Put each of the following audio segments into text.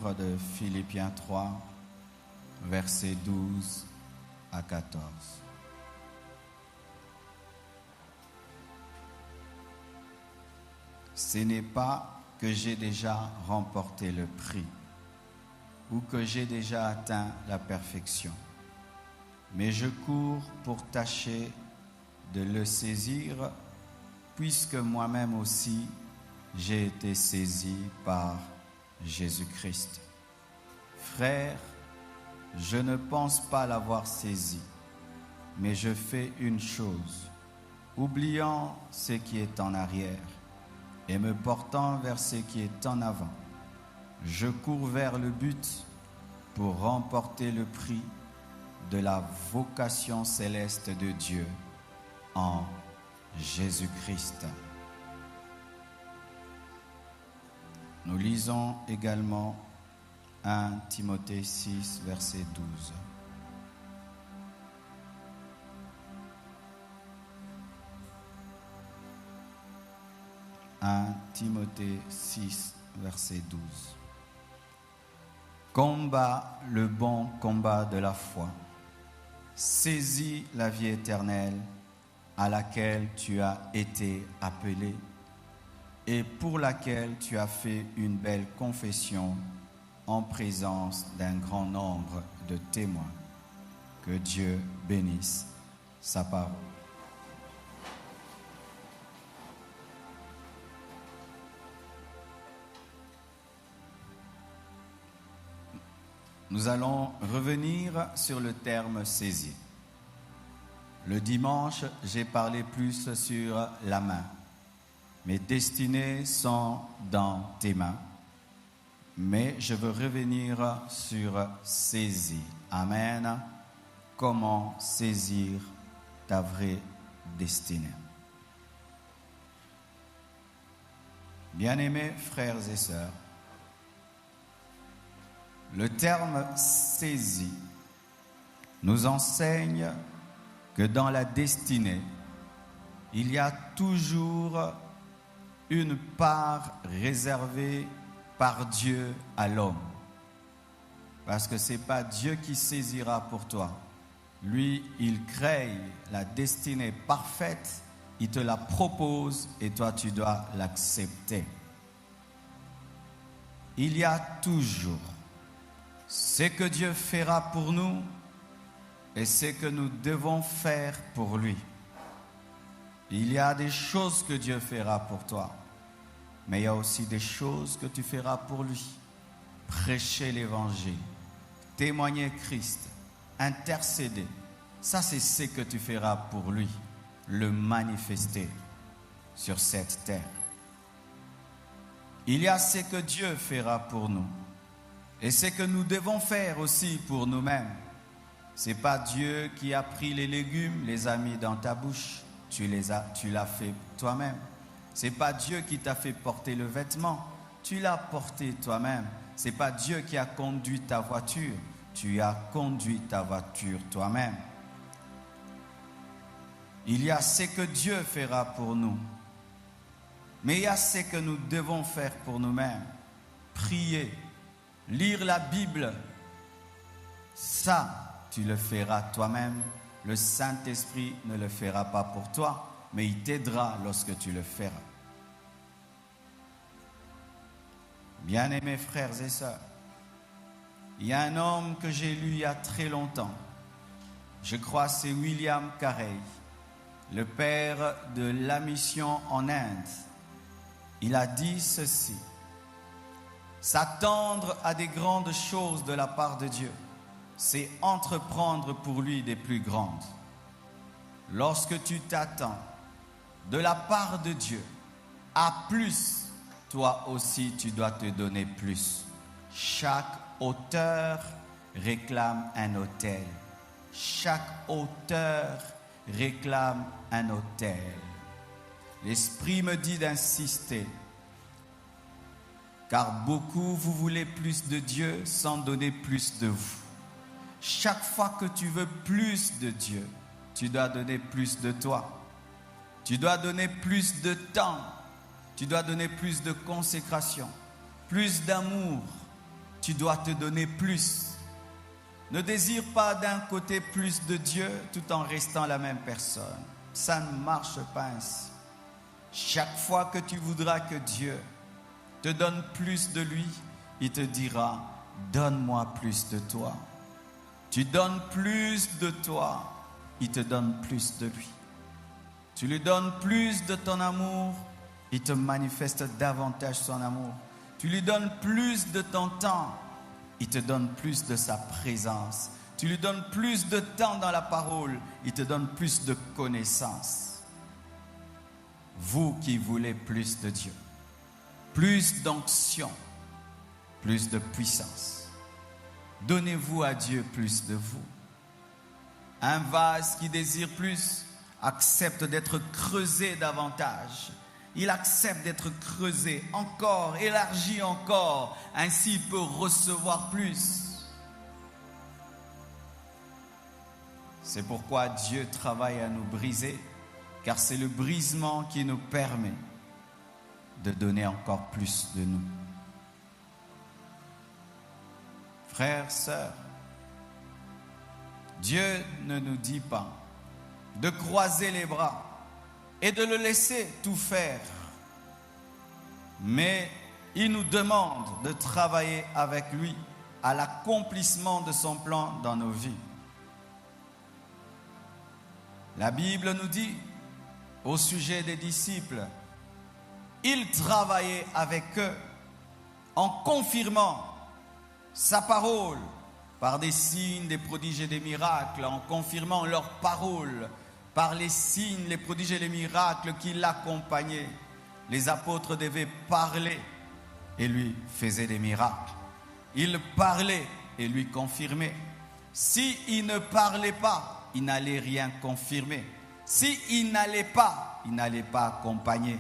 livre de Philippiens 3, versets 12 à 14. Ce n'est pas que j'ai déjà remporté le prix ou que j'ai déjà atteint la perfection, mais je cours pour tâcher de le saisir, puisque moi-même aussi j'ai été saisi par Jésus-Christ. Frères, je ne pense pas l'avoir saisi, mais je fais une chose, oubliant ce qui est en arrière et me portant vers ce qui est en avant. Je cours vers le but pour remporter le prix de la vocation céleste de Dieu en Jésus-Christ. Nous lisons également 1 Timothée 6, verset 12. « 1 Timothée 6, verset 12. Combat le bon combat de la foi. Saisis la vie éternelle à laquelle tu as été appelé et pour laquelle tu as fait une belle confession en présence d'un grand nombre de témoins. Que Dieu bénisse sa parole. Nous allons revenir sur le terme saisi. Le dimanche, j'ai parlé plus sur la main. Mes destinées sont dans tes mains. Mais je veux revenir sur saisir. Amen. Comment saisir ta vraie destinée. Bien-aimés frères et sœurs, le terme « saisi » nous enseigne que dans la destinée, il y a toujours une part réservée par Dieu à l'homme. Parce que ce n'est pas Dieu qui saisira pour toi. Lui, il crée la destinée parfaite, il te la propose et toi, tu dois l'accepter. Il y a toujours ce que Dieu fera pour nous et ce que nous devons faire pour lui. Il y a des choses que Dieu fera pour toi, mais il y a aussi des choses que tu feras pour lui. Prêcher l'évangile, témoigner Christ, intercéder, ça c'est ce que tu feras pour lui, le manifester sur cette terre. Il y a ce que Dieu fera pour nous. Et ce que nous devons faire aussi pour nous-mêmes. Ce n'est pas Dieu qui a pris les légumes, les a mis dans ta bouche. Tu l'as fait toi-même. Ce n'est pas Dieu qui t'a fait porter le vêtement. Tu l'as porté toi-même. Ce n'est pas Dieu qui a conduit ta voiture. Tu as conduit ta voiture toi-même. Il y a ce que Dieu fera pour nous. Mais il y a ce que nous devons faire pour nous-mêmes. Prier. Lire la Bible, ça, tu le feras toi-même. Le Saint-Esprit ne le fera pas pour toi, mais il t'aidera lorsque tu le feras. Bien-aimés frères et sœurs, il y a un homme que j'ai lu il y a très longtemps. Je crois que c'est William Carey, le père de la mission en Inde. Il a dit ceci. S'attendre à des grandes choses de la part de Dieu, c'est entreprendre pour lui des plus grandes. Lorsque tu t'attends de la part de Dieu à plus, toi aussi tu dois te donner plus. Chaque auteur réclame un autel. Chaque auteur réclame un autel. L'Esprit me dit d'insister. Car beaucoup vous voulez plus de Dieu sans donner plus de vous. Chaque fois que tu veux plus de Dieu, tu dois donner plus de toi. Tu dois donner plus de temps. Tu dois donner plus de consécration, plus d'amour. tu dois te donner plus. Ne désire pas d'un côté plus de Dieu tout en restant la même personne. Ça ne marche pas ainsi. Chaque fois que tu voudras que Dieu te donne plus de lui, il te dira, donne-moi plus de toi. Tu donnes plus de toi, il te donne plus de lui. Tu lui donnes plus de ton amour, il te manifeste davantage son amour. Tu lui donnes plus de ton temps, il te donne plus de sa présence. Tu lui donnes plus de temps dans la parole, il te donne plus de connaissances. Vous qui voulez plus de Dieu, plus d'onction, plus de puissance, donnez-vous à Dieu plus de vous. Un vase qui désire plus accepte d'être creusé davantage. Il accepte d'être creusé encore, élargi encore. Ainsi, il peut recevoir plus. C'est pourquoi Dieu travaille à nous briser, car c'est le brisement qui nous permet de donner encore plus de nous. Frères, sœurs, Dieu ne nous dit pas de croiser les bras et de le laisser tout faire. Mais il nous demande de travailler avec lui à l'accomplissement de son plan dans nos vies. La Bible nous dit au sujet des disciples, il travaillait avec eux en confirmant sa parole par des signes, des prodiges et des miracles, en confirmant leur parole par les signes, les prodiges et les miracles qui l'accompagnaient. Les apôtres devaient parler et lui faisaient des miracles. Il parlait et lui confirmait. S'il ne parlait pas, il n'allait rien confirmer. S'il n'allait pas, il n'allait pas accompagner.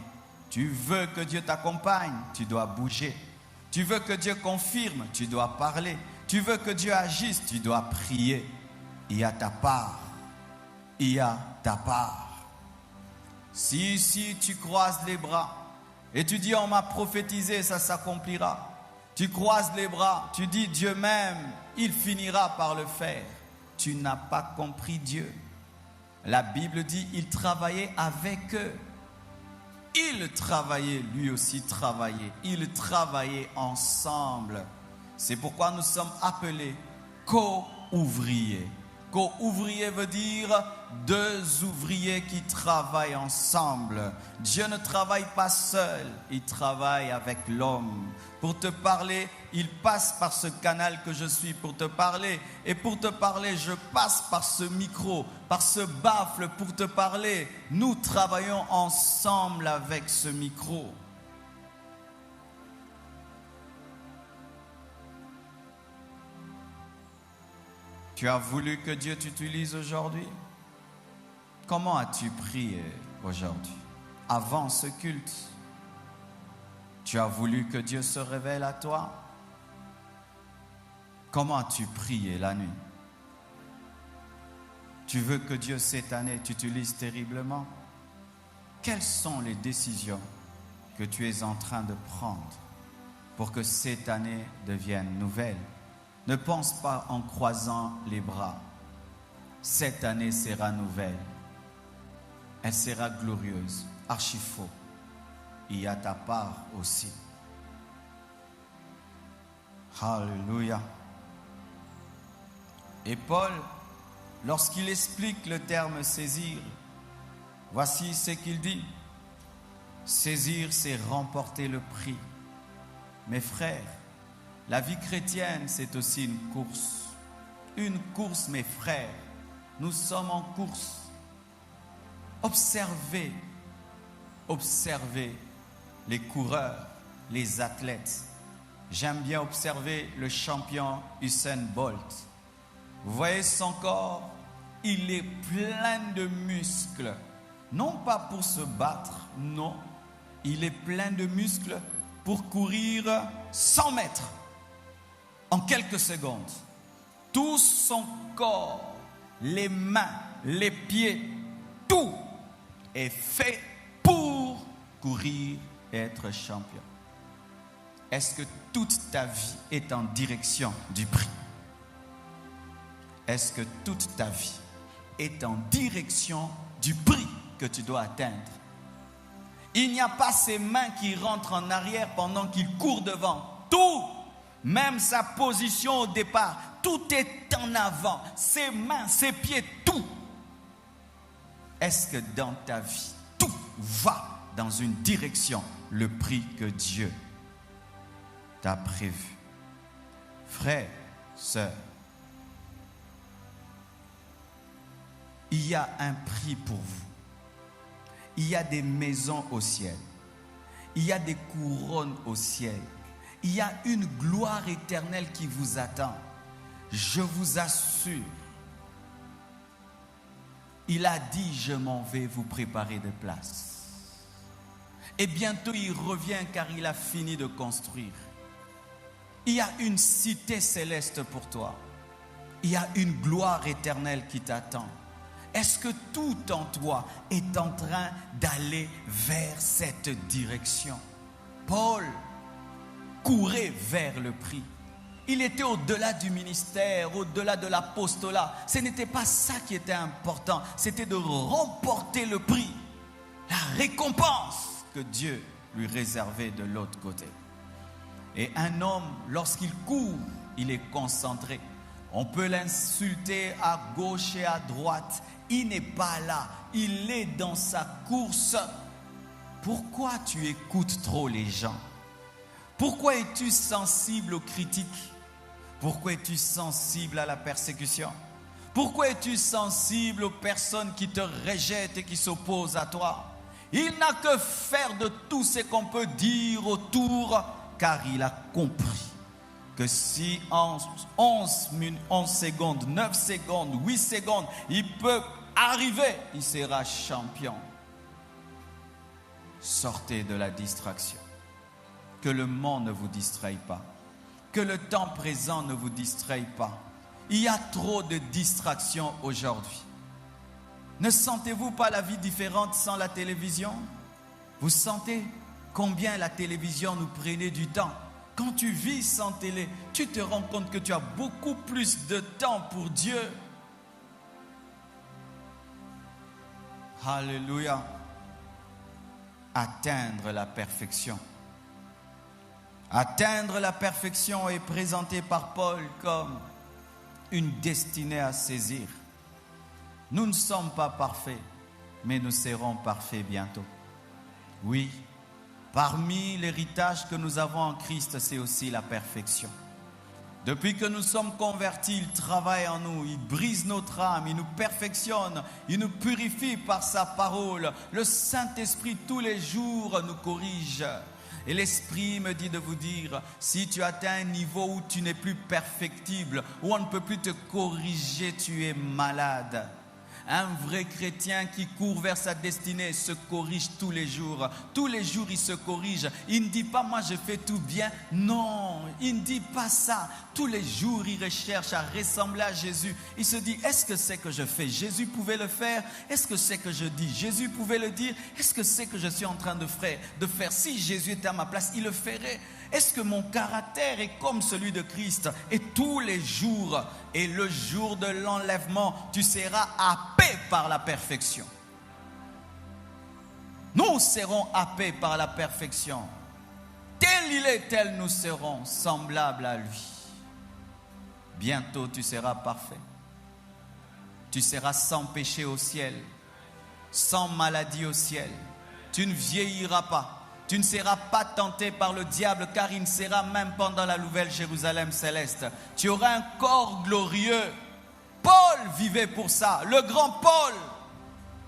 Tu veux que Dieu t'accompagne, tu dois bouger. Tu veux que Dieu confirme, tu dois parler. Tu veux que Dieu agisse, tu dois prier. Il y a ta part. Il y a ta part. Si tu croises les bras et tu dis on m'a prophétisé, ça s'accomplira. Tu croises les bras, tu dis Dieu même, il finira par le faire. Tu n'as pas compris Dieu. La Bible dit il travaillait avec eux. Il travaillait, lui aussi travaillait. Ils travaillaient ensemble. C'est pourquoi nous sommes appelés co-ouvriers. Co-ouvrier veut dire deux ouvriers qui travaillent ensemble. Dieu ne travaille pas seul, il travaille avec l'homme. Pour te parler, il passe par ce canal que je suis pour te parler. Et pour te parler, je passe par ce micro, par ce baffle pour te parler. Nous travaillons ensemble avec ce micro. Tu as voulu que Dieu t'utilise aujourd'hui? Comment as-tu prié aujourd'hui? Avant ce culte, tu as voulu que Dieu se révèle à toi? Comment as-tu prié la nuit? Tu veux que Dieu cette année t'utilise terriblement? Quelles sont les décisions que tu es en train de prendre pour que cette année devienne nouvelle? Ne pense pas en croisant les bras. Cette année sera nouvelle. Elle sera glorieuse. Archi faux. Il y a ta part aussi. Alléluia. Et Paul, lorsqu'il explique le terme saisir, voici ce qu'il dit. Saisir, c'est remporter le prix. Mes frères, la vie chrétienne, c'est aussi une course. Une course, mes frères. Nous sommes en course. Observez les coureurs, les athlètes. J'aime bien observer le champion Usain Bolt. Vous voyez son corps, il est plein de muscles. Non pas pour se battre, non. Il est plein de muscles pour courir 100 mètres. En quelques secondes, tout son corps, les mains, les pieds, tout est fait pour courir et être champion. Est-ce que toute ta vie est en direction du prix? Est-ce que toute ta vie est en direction du prix que tu dois atteindre? Il n'y a pas ses mains qui rentrent en arrière pendant qu'il court devant. Tout, même sa position au départ, tout est en avant. Ses mains, ses pieds, tout. Est-ce que dans ta vie, tout va dans une direction, le prix que Dieu t'a prévu? Frères, sœurs, il y a un prix pour vous. Il y a des maisons au ciel. Il y a des couronnes au ciel. Il y a une gloire éternelle qui vous attend. Je vous assure. Il a dit, je m'en vais vous préparer des places. Et bientôt il revient car il a fini de construire. Il y a une cité céleste pour toi. Il y a une gloire éternelle qui t'attend. Est-ce que tout en toi est en train d'aller vers cette direction? Paul courait vers le prix. Il était au-delà du ministère, au-delà de l'apostolat. Ce n'était pas ça qui était important. C'était de remporter le prix, la récompense que Dieu lui réservait de l'autre côté. Et un homme, lorsqu'il court, il est concentré. On peut l'insulter à gauche et à droite. Il n'est pas là. Il est dans sa course. Pourquoi tu écoutes trop les gens? Pourquoi es-tu sensible aux critiques? Pourquoi es-tu sensible à la persécution? Pourquoi es-tu sensible aux personnes qui te rejettent et qui s'opposent à toi? Il n'a que faire de tout ce qu'on peut dire autour, car il a compris que si en 11 secondes, 9 secondes, 8 secondes, il peut arriver, il sera champion. Sortez de la distraction. Que le monde ne vous distraie pas. Que le temps présent ne vous distraie pas. Il y a trop de distractions aujourd'hui. Ne sentez-vous pas la vie différente sans la télévision? Vous sentez combien la télévision nous prenait du temps? Quand tu vis sans télé, tu te rends compte que tu as beaucoup plus de temps pour Dieu. Alléluia. Atteindre la perfection. Atteindre la perfection est présenté par Paul comme une destinée à saisir. Nous ne sommes pas parfaits, mais nous serons parfaits bientôt. Oui, parmi l'héritage que nous avons en Christ, c'est aussi la perfection. Depuis que nous sommes convertis, il travaille en nous, il brise notre âme, il nous perfectionne, il nous purifie par sa parole. Le Saint-Esprit, tous les jours, nous corrige. Et l'Esprit me dit de vous dire, si tu atteins un niveau où tu n'es plus perfectible, où on ne peut plus te corriger, tu es malade. Un vrai chrétien qui court vers sa destinée se corrige tous les jours. Tous les jours, il se corrige. Il ne dit pas, moi je fais tout bien. Non, il ne dit pas ça. Tous les jours, il recherche à ressembler à Jésus. Il se dit, est-ce que c'est que je fais? Jésus pouvait le faire. Est-ce que c'est que je dis? Jésus pouvait le dire. Est-ce que c'est que je suis en train de faire? Si Jésus était à ma place, il le ferait. Est-ce que mon caractère est comme celui de Christ? Et tous les jours, et le jour de l'enlèvement, tu seras happé par la perfection. Nous serons happés par la perfection. Tel il est, tel nous serons, semblables à lui. Bientôt, tu seras parfait. Tu seras sans péché au ciel, sans maladie au ciel. Tu ne vieilliras pas. Tu ne seras pas tenté par le diable, car il ne sera même pas dans la nouvelle Jérusalem céleste. Tu auras un corps glorieux. Paul vivait pour ça. Le grand Paul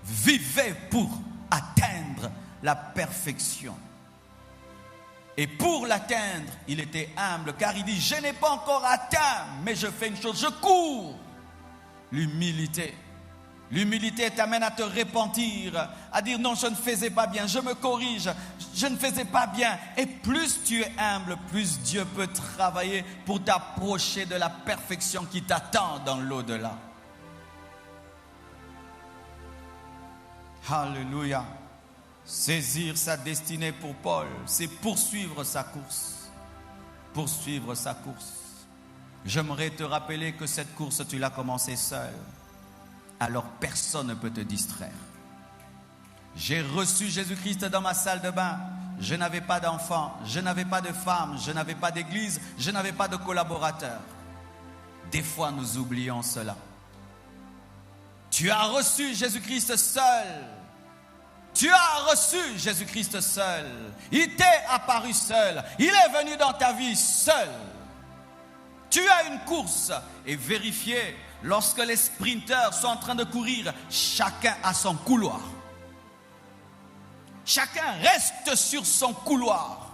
vivait pour atteindre la perfection. Et pour l'atteindre, il était humble, car il dit, je n'ai pas encore atteint, mais je fais une chose, je cours. L'humilité. L'humilité t'amène à te repentir, à dire non, je ne faisais pas bien, je me corrige, je ne faisais pas bien. Et plus tu es humble, plus Dieu peut travailler pour t'approcher de la perfection qui t'attend dans l'au-delà. Alléluia. Saisir sa destinée pour Paul, c'est poursuivre sa course. poursuivre sa course. J'aimerais te rappeler que cette course, tu l'as commencée seul. Alors personne ne peut te distraire. J'ai reçu Jésus-Christ dans ma salle de bain. Je n'avais pas d'enfant, je n'avais pas de femme, je n'avais pas d'église, je n'avais pas de collaborateurs. Des fois, nous oublions cela. Tu as reçu Jésus-Christ seul. Tu as reçu Jésus-Christ seul. Il t'est apparu seul. Il est venu dans ta vie seul. Tu as une course. Et vérifiez, lorsque les sprinteurs sont en train de courir, chacun a son couloir. Chacun reste sur son couloir.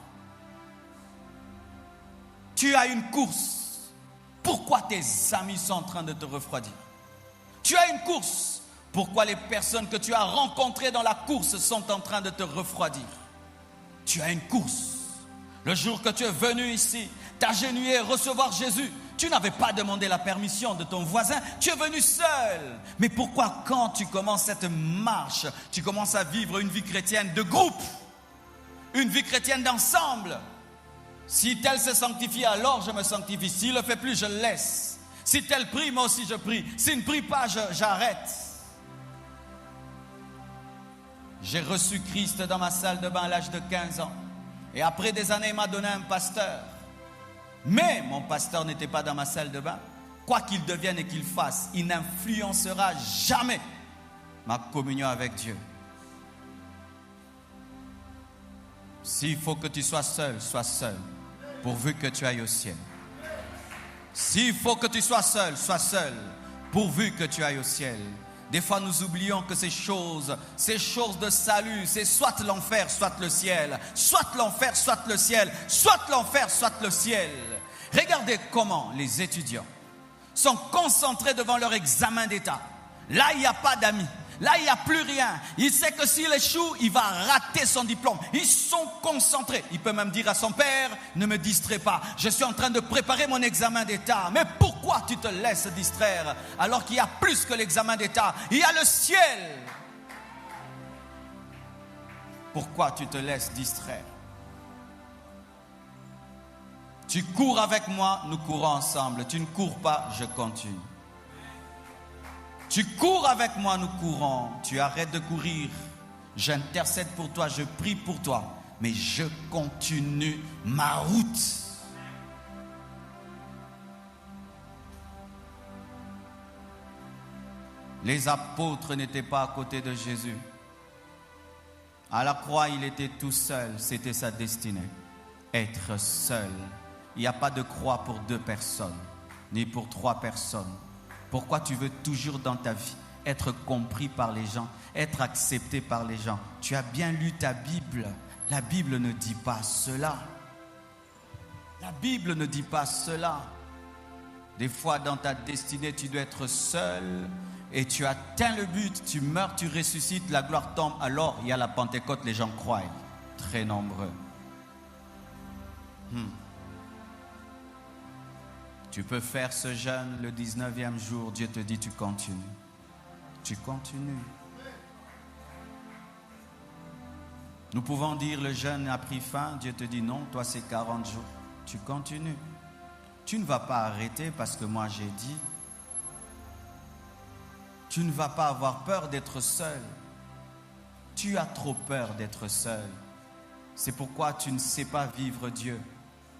Tu as une course. Pourquoi tes amis sont en train de te refroidir? Tu as une course. Pourquoi les personnes que tu as rencontrées dans la course sont en train de te refroidir? Tu as une course. Le jour que tu es venu ici, t'agenouiller, recevoir Jésus, tu n'avais pas demandé la permission de ton voisin, tu es venu seul. Mais pourquoi quand tu commences cette marche, tu commences à vivre une vie chrétienne de groupe, une vie chrétienne d'ensemble? Si tel se sanctifie, alors je me sanctifie. S'il ne le fait plus, je le laisse. Si tel prie, moi aussi je prie. S'il ne prie pas, j'arrête. J'ai reçu Christ dans ma salle de bain à l'âge de 15 ans. Et après des années, il m'a donné un pasteur. Mais mon pasteur n'était pas dans ma salle de bain. Quoi qu'il devienne et qu'il fasse, il n'influencera jamais ma communion avec Dieu. S'il faut que tu sois seul, sois seul, pourvu que tu ailles au ciel. S'il faut que tu sois seul, pourvu que tu ailles au ciel. Des fois, nous oublions que ces choses de salut, c'est soit l'enfer, soit le ciel. Soit l'enfer, soit le ciel. Soit l'enfer, soit le ciel. Regardez comment les étudiants sont concentrés devant leur examen d'état. Là, il n'y a pas d'amis. Là, il n'y a plus rien. Il sait que s'il échoue, il va rater son diplôme. Ils sont concentrés. Il peut même dire à son père, ne me distrais pas. Je suis en train de préparer mon examen d'état. Mais pourquoi tu te laisses distraire alors qu'il y a plus que l'examen d'état? Il y a le ciel. Pourquoi tu te laisses distraire? Tu cours avec moi, nous courons ensemble. Tu ne cours pas, je continue. Tu cours avec moi, nous courons. Tu arrêtes de courir. J'intercède pour toi, je prie pour toi. Mais je continue ma route. Les apôtres n'étaient pas à côté de Jésus. À la croix, il était tout seul. C'était sa destinée. Être seul. Il n'y a pas de croix pour 2 personnes, ni pour 3 personnes. Pourquoi tu veux toujours dans ta vie être compris par les gens, être accepté par les gens? Tu as bien lu ta Bible. La Bible ne dit pas cela. La Bible ne dit pas cela. Des fois, dans ta destinée, tu dois être seul et tu atteins le but. Tu meurs, tu ressuscites, la gloire tombe. Alors, il y a la Pentecôte, les gens croient. Très nombreux. Tu peux faire ce jeûne le 19e jour. Dieu te dit, tu continues. Tu continues. Nous pouvons dire, le jeûne a pris fin. Dieu te dit, non, toi c'est 40 jours. Tu continues. Tu ne vas pas arrêter parce que moi j'ai dit. Tu ne vas pas avoir peur d'être seul. Tu as trop peur d'être seul. C'est pourquoi tu ne sais pas vivre Dieu.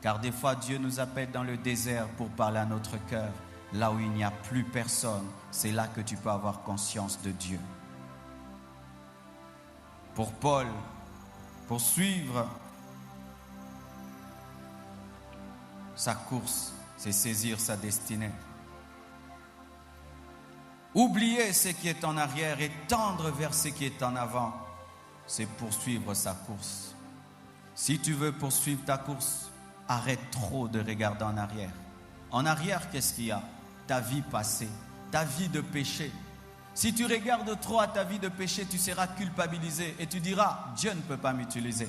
Car des fois, Dieu nous appelle dans le désert pour parler à notre cœur. Là où il n'y a plus personne, c'est là que tu peux avoir conscience de Dieu. Pour Paul, pour suivre sa course, c'est saisir sa destinée. Oublier ce qui est en arrière et tendre vers ce qui est en avant, c'est poursuivre sa course. Si tu veux poursuivre ta course, arrête trop de regarder en arrière. En arrière, qu'est-ce qu'il y a? Ta vie passée, ta vie de péché. Si tu regardes trop à ta vie de péché, tu seras culpabilisé et tu diras, Dieu ne peut pas m'utiliser.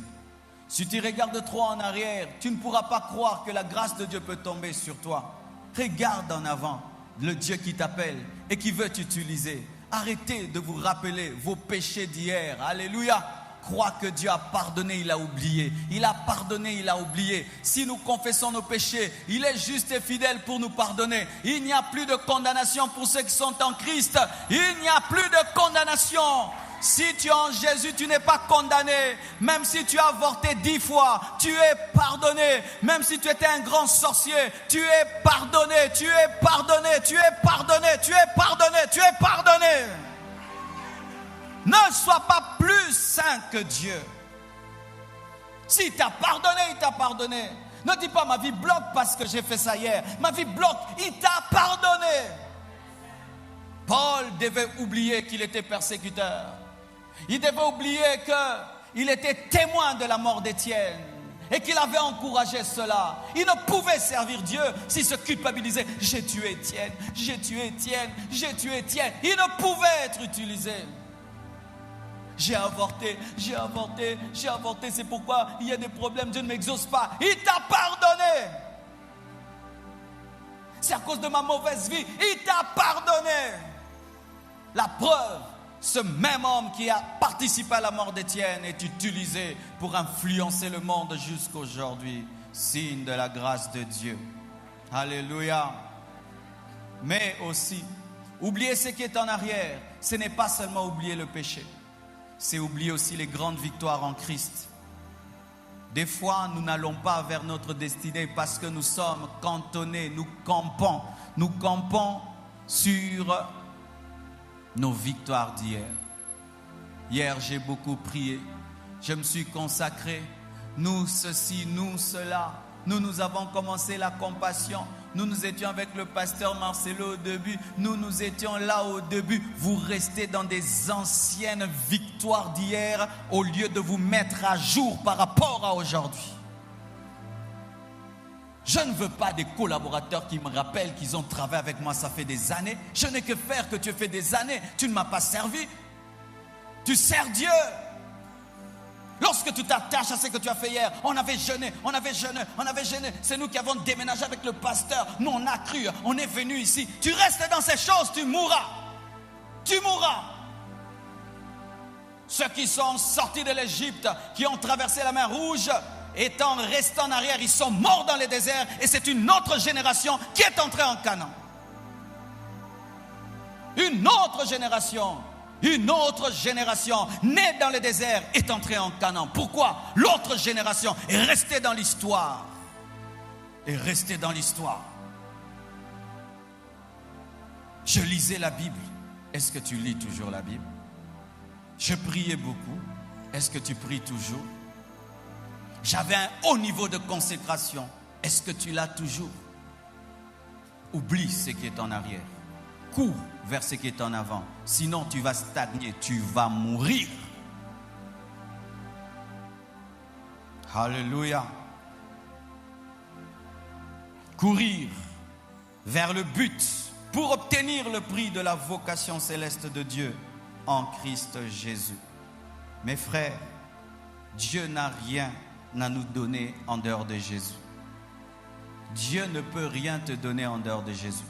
Si tu regardes trop en arrière, tu ne pourras pas croire que la grâce de Dieu peut tomber sur toi. Regarde en avant le Dieu qui t'appelle et qui veut t'utiliser. Arrêtez de vous rappeler vos péchés d'hier. Alléluia. croit que Dieu a pardonné, il a oublié. Il a pardonné, il a oublié. Si nous confessons nos péchés, il est juste et fidèle pour nous pardonner. Il n'y a plus de condamnation pour ceux qui sont en Christ. Il n'y a plus de condamnation. Si tu es en Jésus, tu n'es pas condamné. Même si tu as avorté 10 fois, tu es pardonné. Même si tu étais un grand sorcier, tu es pardonné, tu es pardonné, tu es pardonné, tu es pardonné, tu es pardonné. Ne sois pas plus saint que Dieu. Si t'a pardonné, il t'a pardonné. Ne dis pas ma vie bloque parce que j'ai fait ça hier. Ma vie bloque, il t'a pardonné. Paul devait oublier qu'il était persécuteur. Il devait oublier qu'il était témoin de la mort d'Étienne et qu'il avait encouragé cela. Il ne pouvait servir Dieu s'il se culpabilisait. J'ai tué Étienne, j'ai tué Étienne, j'ai tué Étienne. Il ne pouvait être utilisé. J'ai avorté, c'est pourquoi il y a des problèmes, Dieu ne m'exauce pas. Il t'a pardonné. C'est à cause de ma mauvaise vie, il t'a pardonné. La preuve, ce même homme qui a participé à la mort d'Étienne est utilisé pour influencer le monde jusqu'aujourd'hui. Signe de la grâce de Dieu. Alléluia. Mais aussi, oublier ce qui est en arrière, ce n'est pas seulement oublier le péché. C'est oublier aussi les grandes victoires en Christ. Des fois, nous n'allons pas vers notre destinée parce que nous sommes cantonnés, nous campons sur nos victoires d'hier. Hier, j'ai beaucoup prié, je me suis consacré, nous ceci, nous cela. Nous avons commencé la compassion. Nous étions avec le pasteur Marcelo au début. Nous étions là au début. Vous restez dans des anciennes victoires d'hier au lieu de vous mettre à jour par rapport à aujourd'hui. Je ne veux pas des collaborateurs qui me rappellent qu'ils ont travaillé avec moi, ça fait des années. Je n'ai que faire que tu as fait des années. Tu ne m'as pas servi. Tu sers Dieu. Lorsque tu t'attaches à ce que tu as fait hier, on avait jeûné. C'est nous qui avons déménagé avec le pasteur. Nous, on a cru, on est venu ici. Tu restes dans ces choses, tu mourras. Tu mourras. Ceux qui sont sortis de l'Égypte, qui ont traversé la mer Rouge, étant restés en arrière, ils sont morts dans les déserts. Et c'est une autre génération qui est entrée en Canaan. Une autre génération née dans le désert est entrée en Canaan. Pourquoi? L'autre génération est restée dans l'histoire. Je lisais la Bible. Est-ce que tu lis toujours la Bible? Je priais beaucoup. Est-ce que tu pries toujours? J'avais un haut niveau de consécration. Est-ce que tu l'as toujours? Oublie ce qui est en arrière. Cours vers ce qui est en avant. Sinon, tu vas stagner, tu vas mourir. Alléluia. Courir vers le but pour obtenir le prix de la vocation céleste de Dieu en Christ Jésus. Mes frères, Dieu n'a rien à nous donner en dehors de Jésus. Dieu ne peut rien te donner en dehors de Jésus.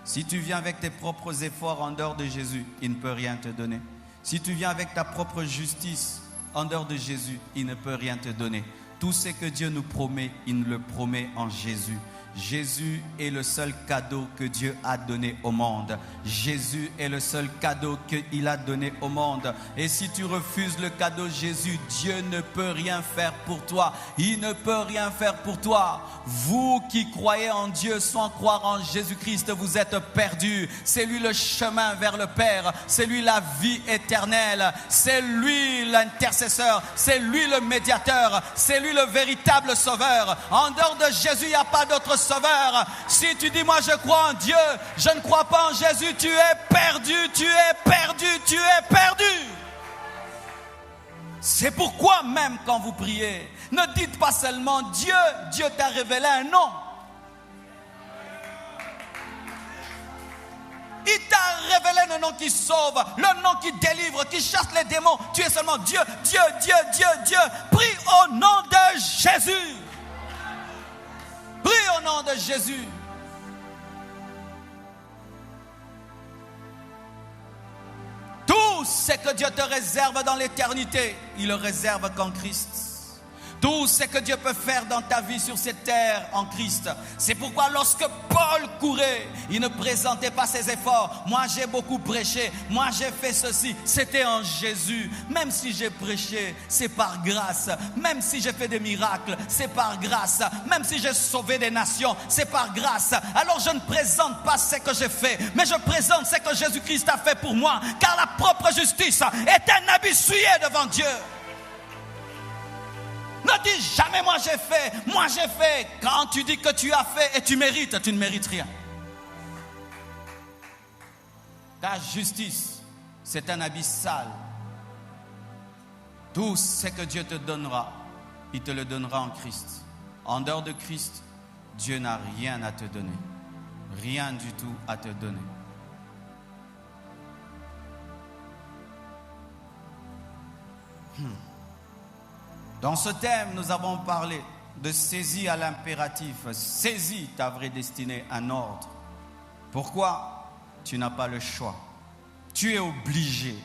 Si tu viens avec tes propres efforts en dehors de Jésus, il ne peut rien te donner. Si tu viens avec ta propre justice en dehors de Jésus, il ne peut rien te donner. Tout ce que Dieu nous promet, il nous le promet en Jésus. Jésus est le seul cadeau que Dieu a donné au monde. Jésus est le seul cadeau qu'il a donné au monde. Et si tu refuses le cadeau de Jésus, Dieu ne peut rien faire pour toi. Il ne peut rien faire pour toi. Vous qui croyez en Dieu sans croire en Jésus-Christ, vous êtes perdus. C'est lui le chemin vers le Père. C'est lui la vie éternelle. C'est lui l'intercesseur. C'est lui le médiateur. C'est lui le véritable sauveur. En dehors de Jésus, il n'y a pas d'autre sauveur. Si tu dis moi je crois en Dieu, je ne crois pas en Jésus, tu es perdu, tu es perdu, tu es perdu. C'est pourquoi même quand vous priez, ne dites pas seulement Dieu, Dieu t'a révélé un nom. Il t'a révélé le nom qui sauve, le nom qui délivre, qui chasse les démons. Tu es seulement Dieu, Dieu, Dieu, Dieu, Dieu. Prie au nom de Jésus. Prie au nom de Jésus. Tout Tout ce que Dieu te réserve dans l'éternité, il le réserve qu'en Christ. Tout ce que Dieu peut faire dans ta vie sur cette terre en Christ. C'est pourquoi lorsque Paul courait, il ne présentait pas ses efforts. Moi j'ai beaucoup prêché, moi j'ai fait ceci. C'était en Jésus. Même si j'ai prêché, c'est par grâce. Même si j'ai fait des miracles, c'est par grâce. Même si j'ai sauvé des nations, c'est par grâce. Alors je ne présente pas ce que j'ai fait, mais je présente ce que Jésus-Christ a fait pour moi. Car la propre justice est un habit souillé devant Dieu. Ne dis jamais moi j'ai fait, moi j'ai fait. Quand tu dis que tu as fait et tu mérites, tu ne mérites rien. Ta justice, c'est un habit sale. Tout ce que Dieu te donnera, il te le donnera en Christ. En dehors de Christ, Dieu n'a rien à te donner. Rien du tout à te donner. Dans ce thème, nous avons parlé de saisie à l'impératif. Saisis ta vraie destinée, un ordre. Pourquoi? Tu n'as pas le choix. Tu es obligé.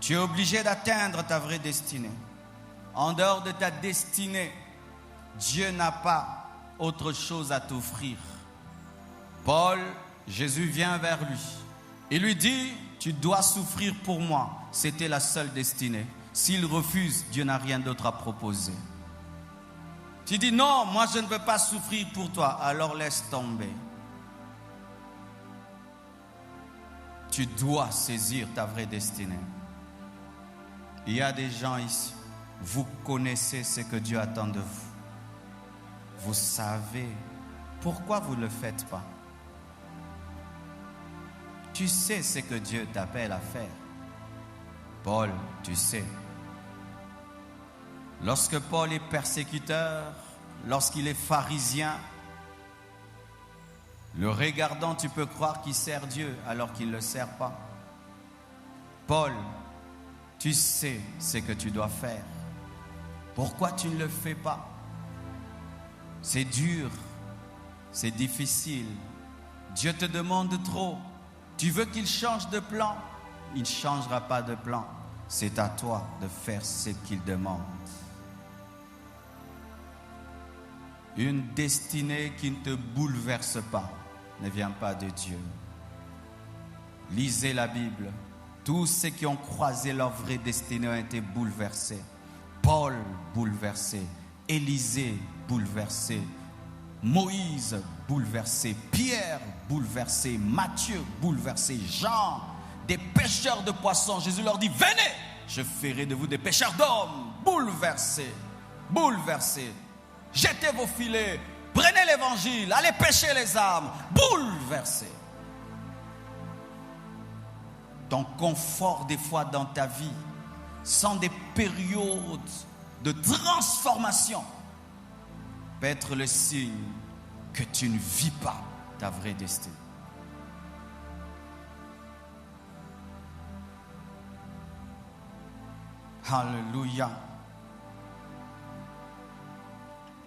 Tu es obligé d'atteindre ta vraie destinée. En dehors de ta destinée, Dieu n'a pas autre chose à t'offrir. Paul, Jésus vient vers lui. Il lui dit, tu dois souffrir pour moi. C'était la seule destinée. S'il refuse, Dieu n'a rien d'autre à proposer. Tu dis non, moi je ne veux pas souffrir pour toi. Alors laisse tomber. Tu dois saisir ta vraie destinée. Il y a des gens ici, vous connaissez ce que Dieu attend de vous. Vous savez pourquoi vous ne le faites pas. Tu sais ce que Dieu t'appelle à faire. Paul, tu sais. Lorsque Paul est persécuteur, lorsqu'il est pharisien, le regardant, tu peux croire qu'il sert Dieu alors qu'il ne le sert pas. Paul, tu sais ce que tu dois faire. Pourquoi tu ne le fais pas? C'est dur, c'est difficile. Dieu te demande trop. Tu veux qu'il change de plan? Il ne changera pas de plan. C'est à toi de faire ce qu'il demande. Une destinée qui ne te bouleverse pas ne vient pas de Dieu. Lisez la Bible. Tous ceux qui ont croisé leur vraie destinée ont été bouleversés. Paul bouleversé, Élisée bouleversé, Moïse bouleversé, Pierre bouleversé, Matthieu bouleversé, Jean, des pêcheurs de poissons. Jésus leur dit, venez, je ferai de vous des pêcheurs d'hommes. Bouleversés, bouleversés. Jetez vos filets, prenez l'évangile, allez pêcher les âmes. Bouleversés. Ton confort des fois dans ta vie sont des périodes de transformation peut être le signe que tu ne vis pas ta vraie destinée. Alléluia.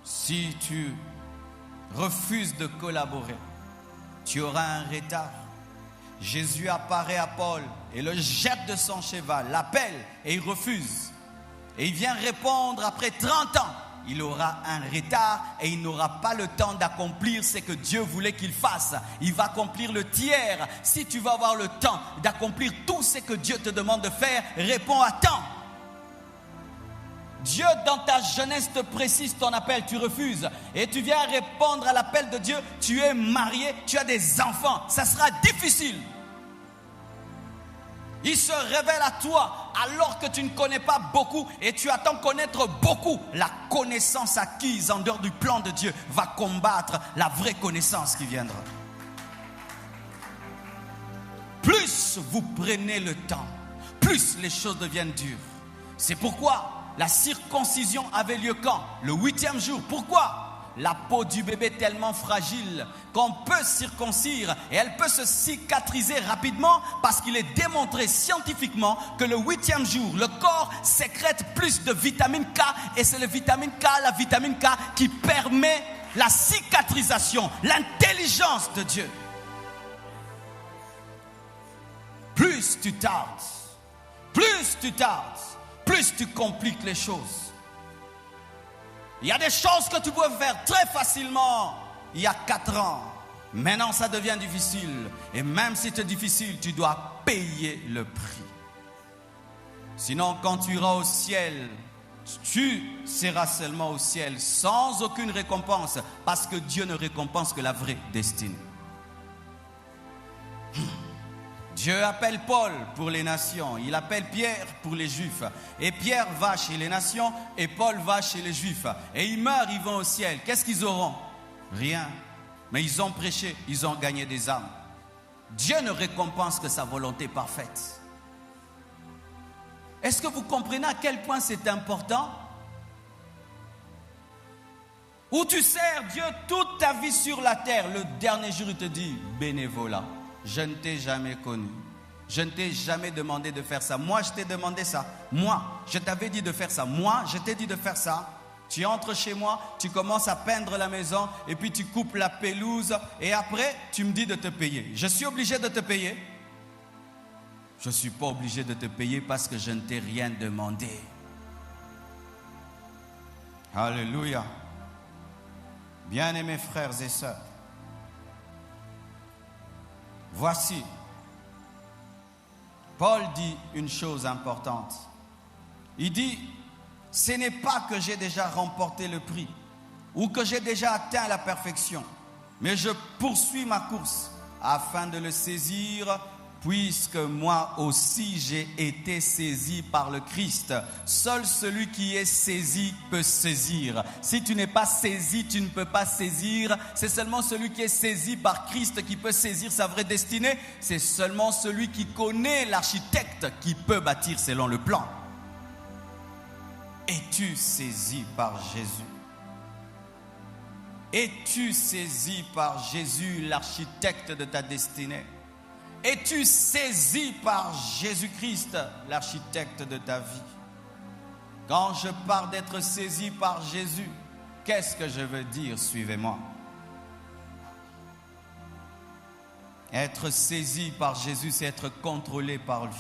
Si tu refuses de collaborer, tu auras un retard. Jésus apparaît à Paul et le jette de son cheval, l'appelle et il refuse. Et il vient répondre après 30 ans. Il aura un retard et il n'aura pas le temps d'accomplir ce que Dieu voulait qu'il fasse. Il va accomplir le tiers. Si tu veux avoir le temps d'accomplir tout ce que Dieu te demande de faire, réponds à temps. Dieu dans ta jeunesse te précise ton appel, tu refuses. Et tu viens répondre à l'appel de Dieu, tu es marié, tu as des enfants. Ça sera difficile. Il se révèle à toi alors que tu ne connais pas beaucoup et tu attends connaître beaucoup. La connaissance acquise en dehors du plan de Dieu va combattre la vraie connaissance qui viendra. Plus vous prenez le temps, plus les choses deviennent dures. C'est pourquoi la circoncision avait lieu quand? Le 8e jour. Pourquoi? La peau du bébé est tellement fragile qu'on peut circoncire et elle peut se cicatriser rapidement parce qu'il est démontré scientifiquement que le 8e jour, le corps sécrète plus de vitamine K et c'est la vitamine K qui permet la cicatrisation, l'intelligence de Dieu. Plus tu tardes, plus tu tardes, plus tu compliques les choses. Il y a des choses que tu pouvais faire très facilement il y a 4 ans. Maintenant, ça devient difficile. Et même si c'est difficile, tu dois payer le prix. Sinon, quand tu iras au ciel, tu seras seulement au ciel sans aucune récompense, parce que Dieu ne récompense que la vraie destinée. Dieu appelle Paul pour les nations, il appelle Pierre pour les Juifs. Et Pierre va chez les nations et Paul va chez les Juifs. Et ils meurent, ils vont au ciel. Qu'est-ce qu'ils auront? Rien. Mais ils ont prêché, ils ont gagné des âmes. Dieu ne récompense que sa volonté parfaite. Est-ce que vous comprenez à quel point c'est important? Où tu sers Dieu toute ta vie sur la terre, le dernier jour il te dit, bénévolat, je ne t'ai jamais connu. Je ne t'ai jamais demandé de faire ça. Moi, je t'ai demandé ça. Moi, je t'avais dit de faire ça. Moi, je t'ai dit de faire ça. Tu entres chez moi, tu commences à peindre la maison et puis tu coupes la pelouse et après, tu me dis de te payer. Je suis obligé de te payer? Je ne suis pas obligé de te payer parce que je ne t'ai rien demandé. Alléluia. Bien-aimés frères et sœurs, voici, Paul dit une chose importante. Il dit, ce n'est pas que j'ai déjà remporté le prix ou que j'ai déjà atteint la perfection, mais je poursuis ma course afin de le saisir, puisque moi aussi j'ai été saisi par le Christ. Seul celui qui est saisi peut saisir. Si tu n'es pas saisi, tu ne peux pas saisir. C'est seulement celui qui est saisi par Christ qui peut saisir sa vraie destinée. C'est seulement celui qui connaît l'architecte qui peut bâtir selon le plan. Es-tu saisi par Jésus? Es-tu saisi par Jésus, l'architecte de ta destinée? Es-tu saisi par Jésus-Christ, l'architecte de ta vie? Quand je parle d'être saisi par Jésus, qu'est-ce que je veux dire? Suivez-moi. Être saisi par Jésus, c'est être contrôlé par lui.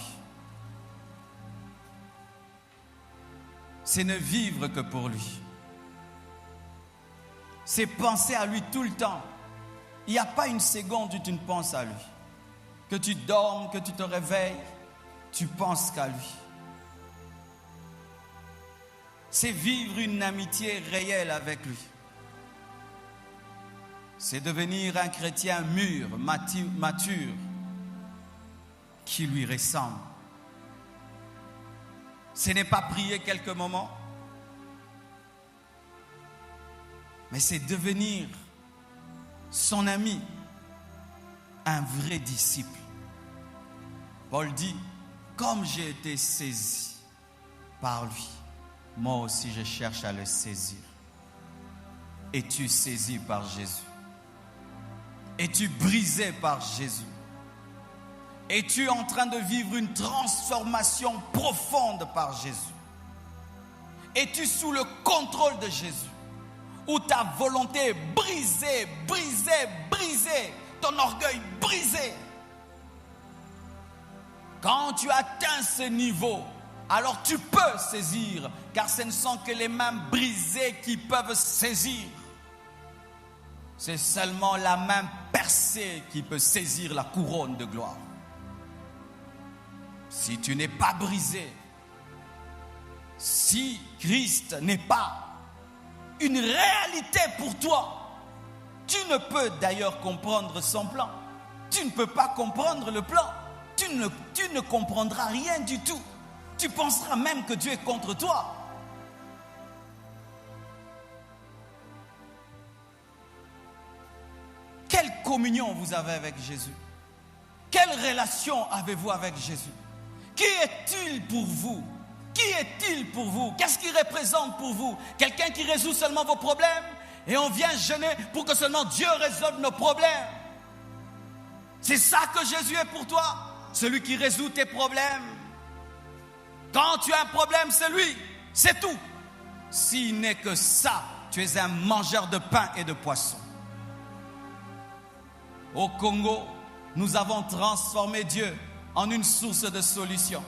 C'est ne vivre que pour lui. C'est penser à lui tout le temps. Il n'y a pas une seconde où tu ne penses à lui. Que tu dormes, que tu te réveilles, tu penses qu'à lui. C'est vivre une amitié réelle avec lui. C'est devenir un chrétien mûr, mature, qui lui ressemble. Ce n'est pas prier quelques moments, mais c'est devenir son ami, un vrai disciple. Paul dit, comme j'ai été saisi par lui, moi aussi je cherche à le saisir. Es-tu saisi par Jésus? Es-tu brisé par Jésus? Es-tu en train de vivre une transformation profonde par Jésus? Es-tu sous le contrôle de Jésus? Ou ta volonté est brisée, ton orgueil brisé? Quand tu atteins ce niveau, alors tu peux saisir, car ce ne sont que les mains brisées qui peuvent saisir. C'est seulement la main percée qui peut saisir la couronne de gloire. Si tu n'es pas brisé, si Christ n'est pas une réalité pour toi, tu ne peux d'ailleurs comprendre son plan. Tu ne peux pas comprendre le plan. Tu ne comprendras rien du tout. Tu penseras même que Dieu est contre toi. Quelle communion vous avez avec Jésus? Quelle relation avez-vous avec Jésus? Qui est-il pour vous? Qui est-il pour vous? Qu'est-ce qu'il représente pour vous? Quelqu'un qui résout seulement vos problèmes et on vient jeûner pour que seulement Dieu résolve nos problèmes. C'est ça que Jésus est pour toi? Celui qui résout tes problèmes. Quand tu as un problème, c'est lui. C'est tout. S'il n'est que ça, tu es un mangeur de pain et de poisson. Au Congo, nous avons transformé Dieu en une source de solution.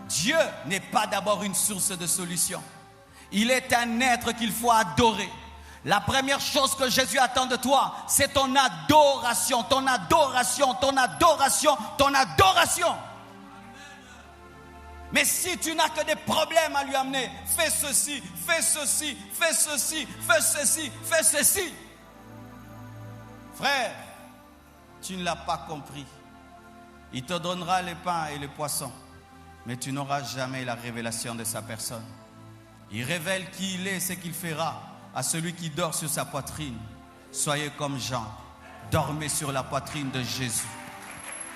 Dieu n'est pas d'abord une source de solution. Il est un être qu'il faut adorer. La première chose que Jésus attend de toi, c'est ton adoration, ton adoration, ton adoration, ton adoration. Mais si tu n'as que des problèmes à lui amener, fais ceci, fais ceci, fais ceci, fais ceci, fais ceci. Frère, tu ne l'as pas compris. Il te donnera les pains et les poissons, mais tu n'auras jamais la révélation de sa personne. Il révèle qui il est, ce qu'il fera à celui qui dort sur sa poitrine. Soyez comme Jean, dormez sur la poitrine de Jésus.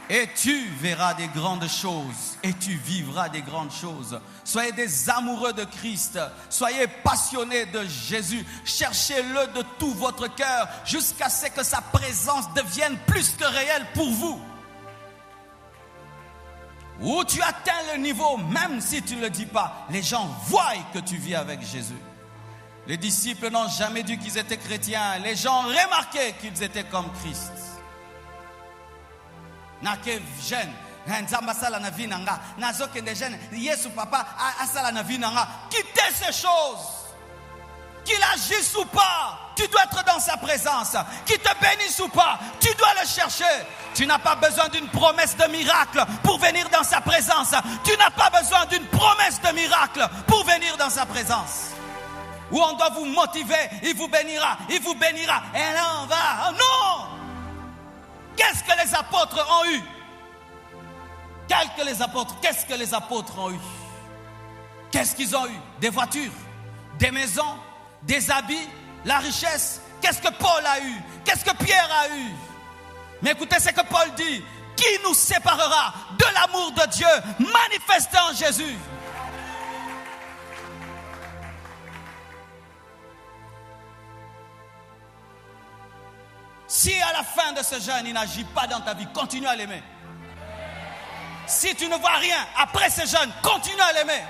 Et tu verras des grandes choses, et tu vivras des grandes choses. Soyez des amoureux de Christ, soyez passionnés de Jésus. Cherchez-le de tout votre cœur, jusqu'à ce que sa présence devienne plus que réelle pour vous. Où tu atteins le niveau, même si tu ne le dis pas, les gens voient que tu vis avec Jésus. Les disciples n'ont jamais dit qu'ils étaient chrétiens. Les gens remarquaient qu'ils étaient comme Christ. Quittez ces choses. Qu'il agisse ou pas, tu dois être dans sa présence. Qu'il te bénisse ou pas, tu dois le chercher. Tu n'as pas besoin d'une promesse de miracle pour venir dans sa présence. Tu n'as pas besoin d'une promesse de miracle pour venir dans sa présence. Où on doit vous motiver, il vous bénira, il vous bénira. Et là on va, oh non! Qu'est-ce que les apôtres ont eu? Qu'est-ce que les apôtres ont eu? Qu'est-ce qu'ils ont eu? Des voitures, des maisons, des habits, la richesse. Qu'est-ce que Paul a eu? Qu'est-ce que Pierre a eu? Mais écoutez ce que Paul dit. Qui nous séparera de l'amour de Dieu manifesté en Jésus? Si à la fin de ce jeûne, il n'agit pas dans ta vie, continue à l'aimer. Si tu ne vois rien après ce jeûne, continue à l'aimer.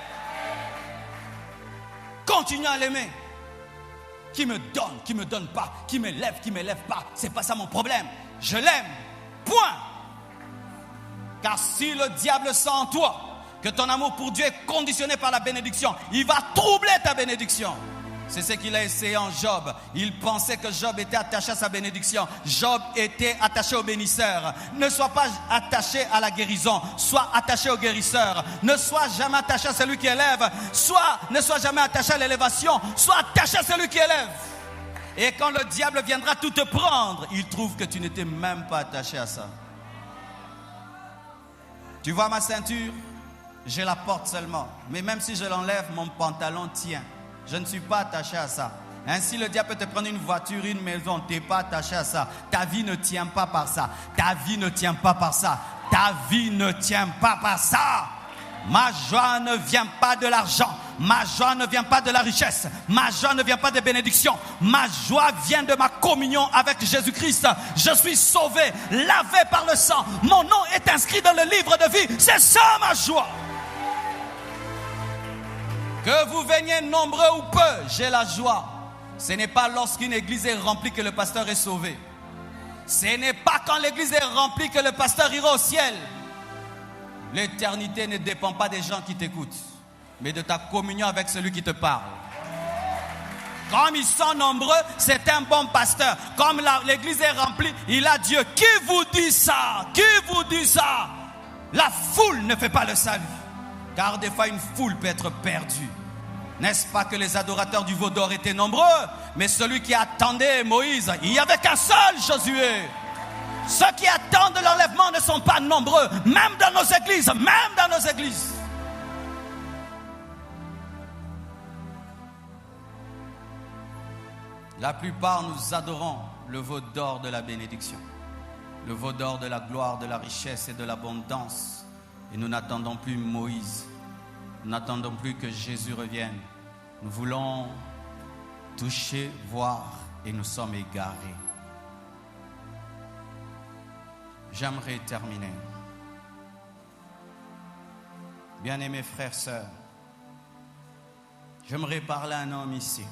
Continue à l'aimer. Qui me donne pas, qui m'élève pas, c'est pas ça mon problème. Je l'aime. Point. Car si le diable sent en toi que ton amour pour Dieu est conditionné par la bénédiction, il va troubler ta bénédiction. C'est ce qu'il a essayé en Job. Il pensait que Job était attaché à sa bénédiction. Job était attaché au bénisseur. Ne sois pas attaché à la guérison, sois attaché au guérisseur. Ne sois jamais attaché à celui qui élève. Ne sois jamais attaché à l'élévation, sois attaché à celui qui élève. Et quand le diable viendra tout te prendre, il trouve que tu n'étais même pas attaché à ça. Tu vois ma ceinture? Je la porte seulement. Mais même si je l'enlève, mon pantalon tient. Je ne suis pas attaché à ça. Ainsi, le diable peut te prendre une voiture, une maison. Tu n'es pas attaché à ça. Ta vie ne tient pas par ça. Ta vie ne tient pas par ça. Ta vie ne tient pas par ça. Ma joie ne vient pas de l'argent. Ma joie ne vient pas de la richesse. Ma joie ne vient pas des bénédictions. Ma joie vient de ma communion avec Jésus-Christ. Je suis sauvé, lavé par le sang. Mon nom est inscrit dans le livre de vie. C'est ça ma joie. Que vous veniez nombreux ou peu, j'ai la joie. Ce n'est pas lorsqu'une église est remplie que le pasteur est sauvé. Ce n'est pas quand l'église est remplie que le pasteur ira au ciel. L'éternité ne dépend pas des gens qui t'écoutent, mais de ta communion avec celui qui te parle. Comme ils sont nombreux, c'est un bon pasteur. Comme l'église est remplie, il a Dieu. Qui vous dit ça? Qui vous dit ça? La foule ne fait pas le salut. Car des fois, une foule peut être perdue. N'est-ce pas que les adorateurs du veau d'or étaient nombreux? Mais celui qui attendait Moïse, il n'y avait qu'un seul Josué. Ceux qui attendent l'enlèvement ne sont pas nombreux. Même dans nos églises. Même dans nos églises. La plupart nous adorons le veau d'or de la bénédiction. Le veau d'or de la gloire, de la richesse et de l'abondance. Et nous n'attendons plus Moïse. Nous n'attendons plus que Jésus revienne. Nous voulons toucher, voir et nous sommes égarés. J'aimerais terminer. Bien-aimés frères, sœurs, j'aimerais parler à un homme ici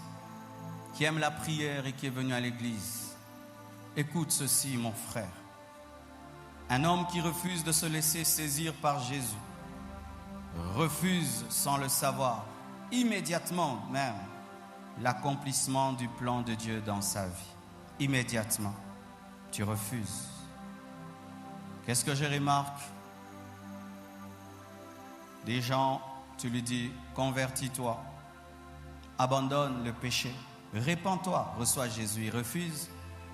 qui aime la prière et qui est venu à l'église. Écoute ceci, mon frère. Un homme qui refuse de se laisser saisir par Jésus refuse sans le savoir, immédiatement même, l'accomplissement du plan de Dieu dans sa vie. Immédiatement, tu refuses. Qu'est-ce que je remarque? Des gens, tu lui dis, convertis-toi, abandonne le péché, répands-toi, reçois Jésus, il refuse.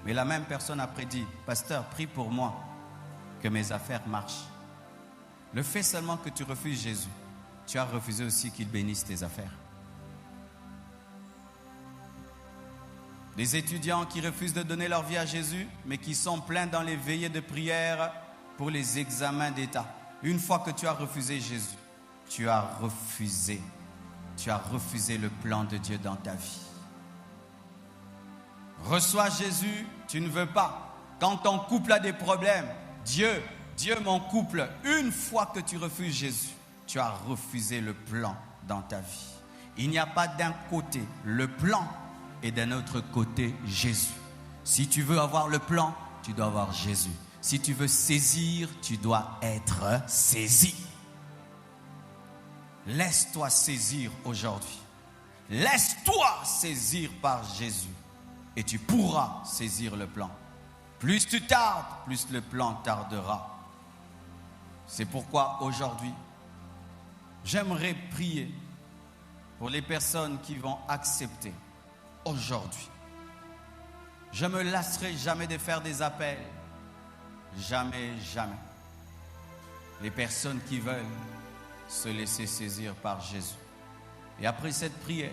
Mais la même personne après dit, pasteur, prie pour moi, que mes affaires marchent. Le fait seulement que tu refuses Jésus, tu as refusé aussi qu'il bénisse tes affaires. Des étudiants qui refusent de donner leur vie à Jésus, mais qui sont pleins dans les veillées de prière pour les examens d'État. Une fois que tu as refusé Jésus, tu as refusé le plan de Dieu dans ta vie. Reçois Jésus, tu ne veux pas. Quand ton couple a des problèmes, Dieu, mon couple, une fois que tu refuses Jésus, tu as refusé le plan dans ta vie. Il n'y a pas d'un côté le plan et d'un autre côté Jésus. Si tu veux avoir le plan, tu dois avoir Jésus. Si tu veux saisir, tu dois être saisi. Laisse-toi saisir aujourd'hui. Laisse-toi saisir par Jésus. Et tu pourras saisir le plan. Plus tu tardes, plus le plan tardera. C'est pourquoi aujourd'hui, j'aimerais prier pour les personnes qui vont accepter aujourd'hui. Je ne me lasserai jamais de faire des appels. Jamais, jamais. Les personnes qui veulent se laisser saisir par Jésus. Et après cette prière,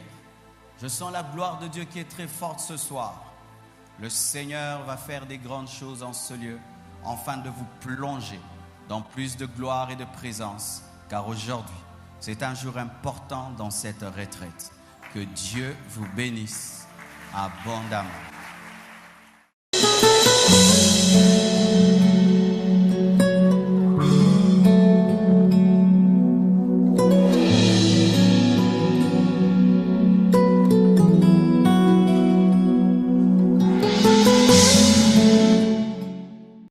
je sens la gloire de Dieu qui est très forte ce soir. Le Seigneur va faire des grandes choses en ce lieu, afin de vous plonger dans plus de gloire et de présence. Car aujourd'hui, c'est un jour important dans cette retraite. Que Dieu vous bénisse abondamment.